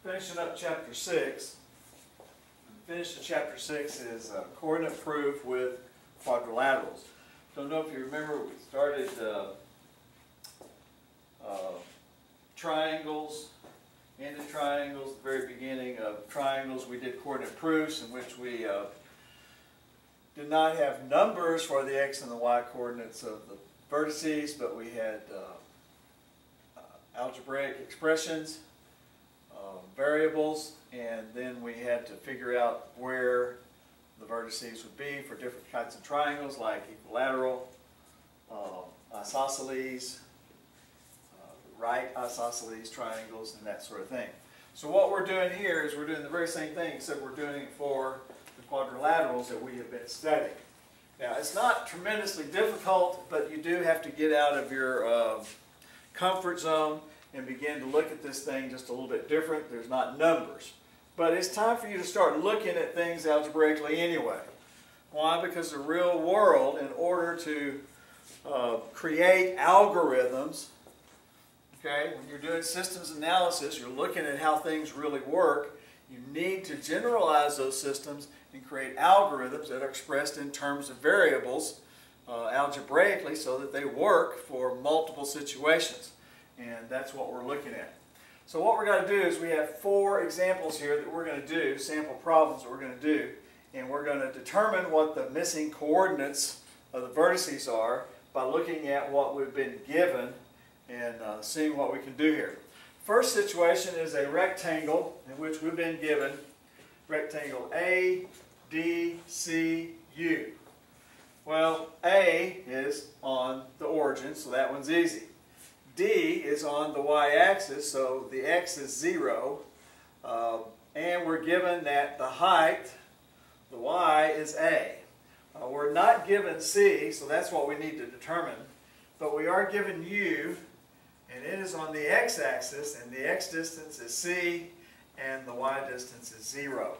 finishing up chapter 6. Finishing chapter 6 is coordinate proof with quadrilaterals. Don't know if you remember, we started triangles, ended triangles, the very beginning of triangles. We did coordinate proofs in which we did not have numbers for the x and the y coordinates of the vertices, but we had algebraic expressions, variables, and then we had to figure out where the vertices would be for different kinds of triangles like equilateral, isosceles, right isosceles triangles, and that sort of thing. So what we're doing here is we're doing the very same thing, except we're doing it for the quadrilaterals that we have been studying. Now, it's not tremendously difficult, but you do have to get out of your comfort zone and begin to look at this thing just a little bit different. There's not numbers. But it's time for you to start looking at things algebraically anyway. Why? Because the real world, in order to create algorithms, okay, when you're doing systems analysis, you're looking at how things really work. You need to generalize those systems and create algorithms that are expressed in terms of variables algebraically so that they work for multiple situations. And that's what we're looking at. So what we're going to do is we have 4 examples here that we're going to do, sample problems that we're going to do, and we're going to determine what the missing coordinates of the vertices are by looking at what we've been given and seeing what we can do here. First situation is a rectangle in which we've been given rectangle A, D, C, U. Well, A is on the origin, so that one's easy. D is on the y-axis, so the x is 0, and we're given that the height, the y, is A. We're not given C, so that's what we need to determine, but we are given U, and it is on the x-axis, and the x distance is C, and the y distance is 0.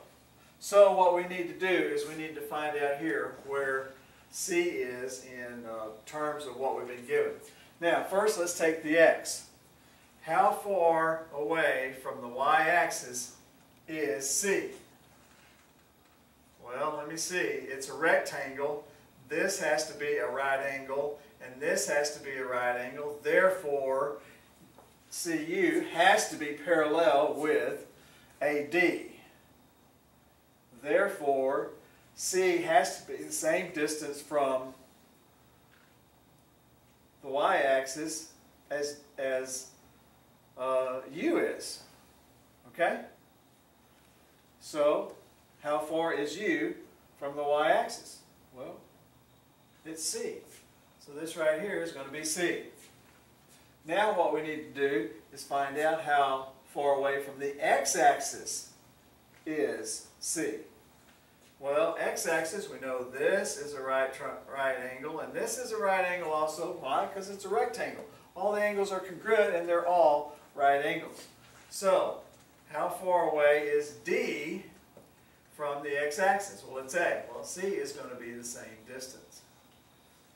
So what we need to do is we need to find out here where C is in terms of what we've been given. Now, first let's take the x. How far away from the y-axis is C? Well, let me see. It's a rectangle. This has to be a right angle, and this has to be a right angle. Therefore, CU has to be parallel with AD. Therefore, C has to be the same distance from the y-axis as U is. Okay? So, how far is U from the y-axis? Well, it's C. So this right here is going to be C. Now what we need to do is find out how far away from the x-axis is C. Well, x-axis, we know this is a right angle, and this is a right angle also. Why? Because it's a rectangle. All the angles are congruent, and they're all right angles. So, how far away is D from the x-axis? Well, it's A. Well, C is going to be the same distance.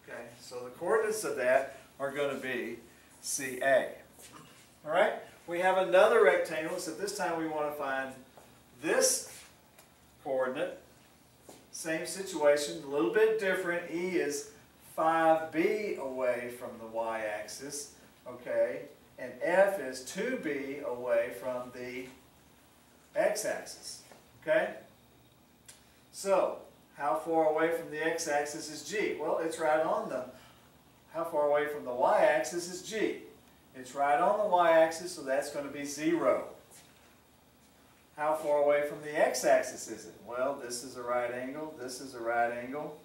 Okay, so the coordinates of that are going to be CA. All right, we have another rectangle, so this time we want to find this coordinate. Same situation, a little bit different. E is 5b away from the y-axis, okay, and F is 2b away from the x-axis, okay? So, how far away from the x-axis is G? Well, it's right on the, how far away from the y-axis is G? It's right on the y-axis, so that's going to be 0. How far away from the x-axis is it? Well, this is a right angle, this is a right angle.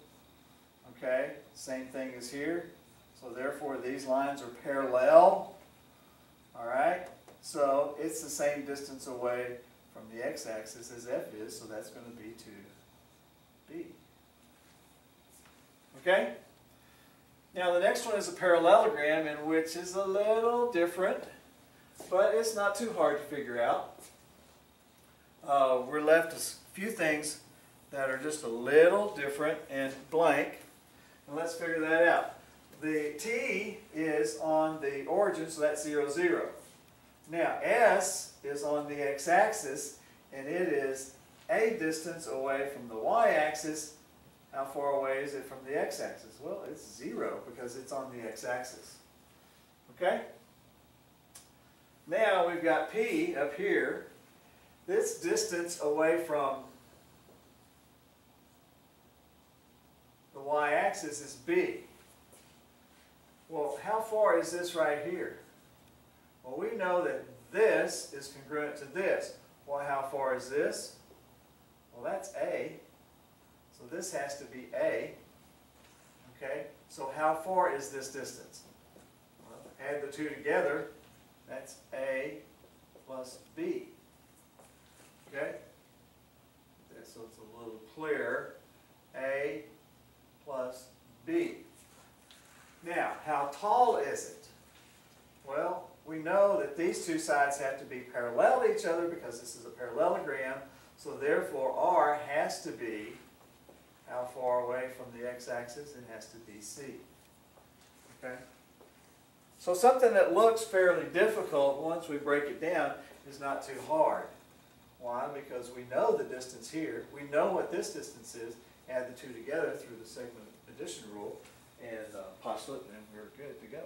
Okay, same thing as here. So therefore these lines are parallel. Alright, so it's the same distance away from the x-axis as F is, so that's going to be 2b. Okay? Now the next one is a parallelogram, in which is a little different, but it's not too hard to figure out. We're left with a few things that are just a little different and blank. And let's figure that out. The T is on the origin, so that's 0, 0. Now S is on the x-axis, and it is a distance away from the y-axis. How far away is it from the x-axis? Well, it's 0 because it's on the x-axis. Okay? Now we've got P up here. This distance away from the y-axis is B. Well, how far is this right here? Well, we know that this is congruent to this. Well, how far is this? Well, that's A. So this has to be A. Okay? So how far is this distance? Well, add the two together. That's A plus B. Okay? So it's a little clearer. A plus B. Now, how tall is it? Well, we know that these two sides have to be parallel to each other because this is a parallelogram. So therefore, R has to be, how far away from the x-axis? It has to be C. Okay? So something that looks fairly difficult once we break it down is not too hard. Why? Because we know the distance here. We know what this distance is. Add the two together through the segment addition rule and postulate, and we're good to go.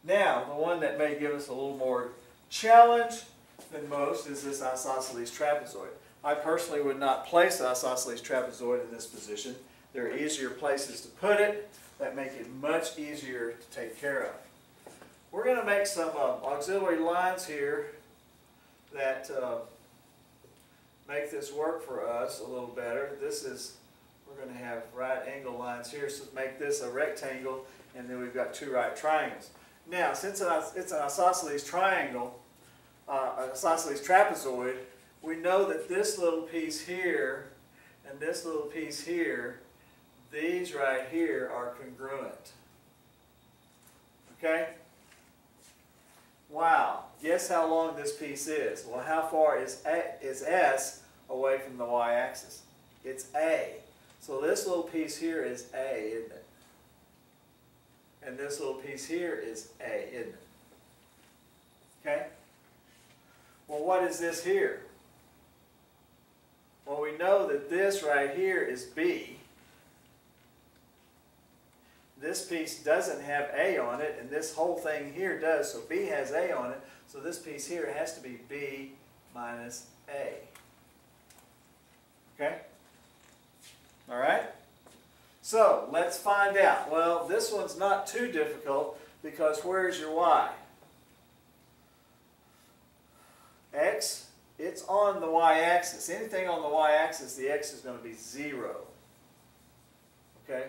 Now, the one that may give us a little more challenge than most is this isosceles trapezoid. I personally would not place the isosceles trapezoid in this position. There are easier places to put it that make it much easier to take care of. We're going to make some auxiliary lines here that make this work for us a little better. This is, we're going to have right angle lines here, so make this a rectangle, and then we've got two right triangles. Now, since it's an isosceles triangle, an isosceles trapezoid, we know that this little piece here and this little piece here, these right here are congruent. Okay? Wow. Guess how long this piece is? Well, how far is S away from the y-axis? It's A. So this little piece here is A, isn't it? And this little piece here is A, isn't it? Okay? Well, what is this here? Well, we know that this right here is B. This piece doesn't have A on it, and this whole thing here does, so B has A on it, so this piece here has to be B minus A. Okay? All right? So, let's find out. Well, this one's not too difficult because where's your Y? X, it's on the y-axis. Anything on the y-axis, the x is going to be 0. Okay?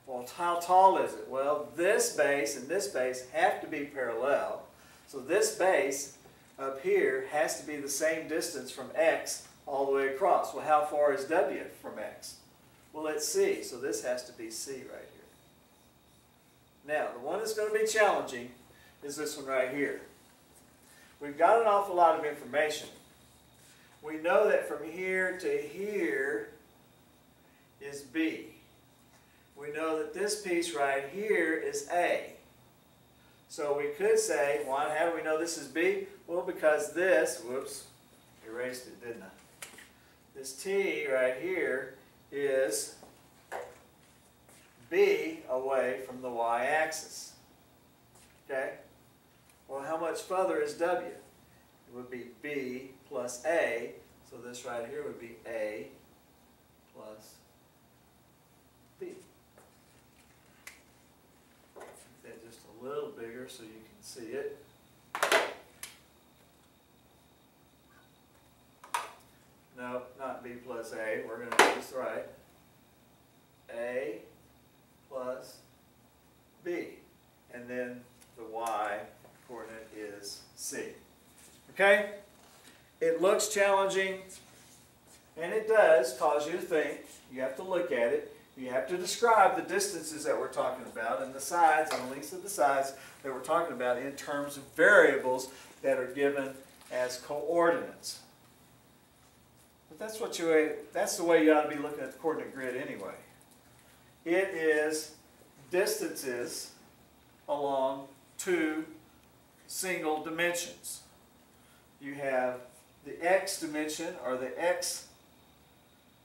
Well, how tall is it? Well, this base and this base have to be parallel. So this base up here has to be the same distance from x all the way across. Well, how far is W from x? Well, it's C, so this has to be C right here. Now, the one that's going to be challenging is this one right here. We've got an awful lot of information. We know that from here to here is B. We know that this piece right here is A. So we could say, well, how do we know this is B? Well, because this, whoops, erased it, didn't I? This T right here is B away from the y-axis. Okay? Well, how much further is W? It would be B plus A, so this right here would be A plus B. Make that just a little bigger so you can see it. No, not B plus A. We're going to do this right. A plus B. And then the Y coordinate is C. Okay? It looks challenging, and it does cause you to think. You have to look at it. You have to describe the distances that we're talking about and the sides and the lengths of the sides that we're talking about in terms of variables that are given as coordinates. But that's the way you ought to be looking at the coordinate grid anyway. It is distances along two single dimensions. you have the x dimension or the x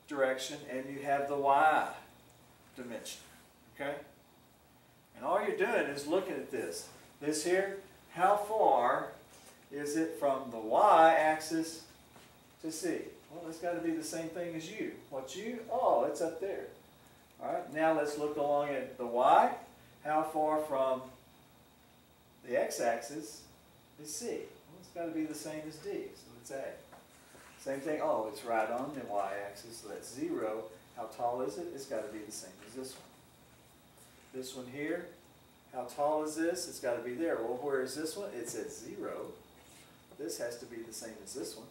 direction, and you have the y dimension. Okay? And all you're doing is looking at this. This here, how far is it from the y-axis to C? Well, it's got to be the same thing as u. What's u? Oh, it's up there. All right, now let's look along at the y. How far from the x-axis is C? Well, it's got to be the same as D, so it's A. Same thing, oh, it's right on the y-axis, so that's 0. How tall is it? It's got to be the same as this one. This one here, how tall is this? It's got to be there. Well, where is this one? It's at 0. This has to be the same as this one.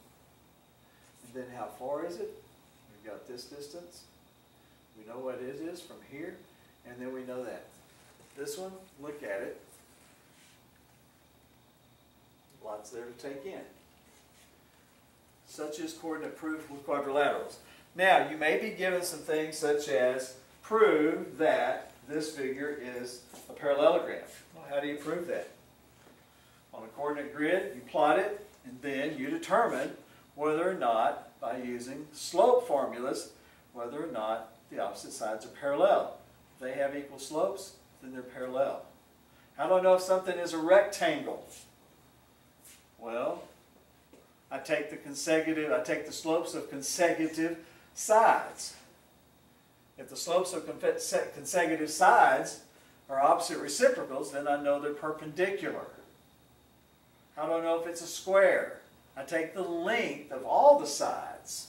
And then how far is it? We've got this distance. We know what it is from here, and then we know that. This one, look at it. Lots there to take in. Such is coordinate proof with quadrilaterals. Now, you may be given some things such as prove that this figure is a parallelogram. Well, how do you prove that? On a coordinate grid, you plot it, and then you determine whether or not, by using slope formulas, whether or not the opposite sides are parallel. If they have equal slopes, then they're parallel. How do I know if something is a rectangle? Well, I take the slopes of consecutive sides. If the slopes of consecutive sides are opposite reciprocals, then I know they're perpendicular. How do I know if it's a square? I take the length of all the sides.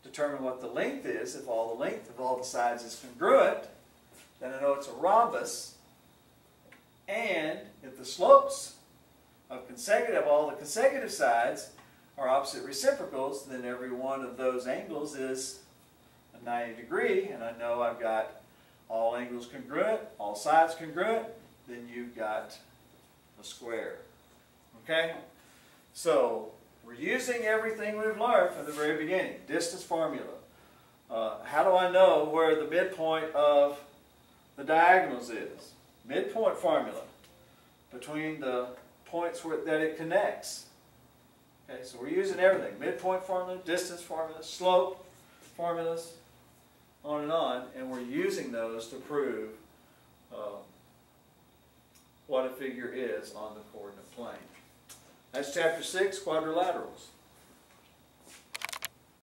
Determine what the length is. If all the length of all the sides is congruent, then I know it's a rhombus. And if the slopes of all the consecutive sides are opposite reciprocals, then every one of those angles is a 90 degree, and I know I've got all angles congruent, all sides congruent, then you've got a square. Okay? So, we're using everything we've learned from the very beginning. Distance formula. How do I know where the midpoint of the diagonals is? Midpoint formula. Between the points that it connects. Okay, so we're using everything. Midpoint formula, distance formula, slope formulas, on, and we're using those to prove what a figure is on the coordinate plane. That's chapter 6, quadrilaterals.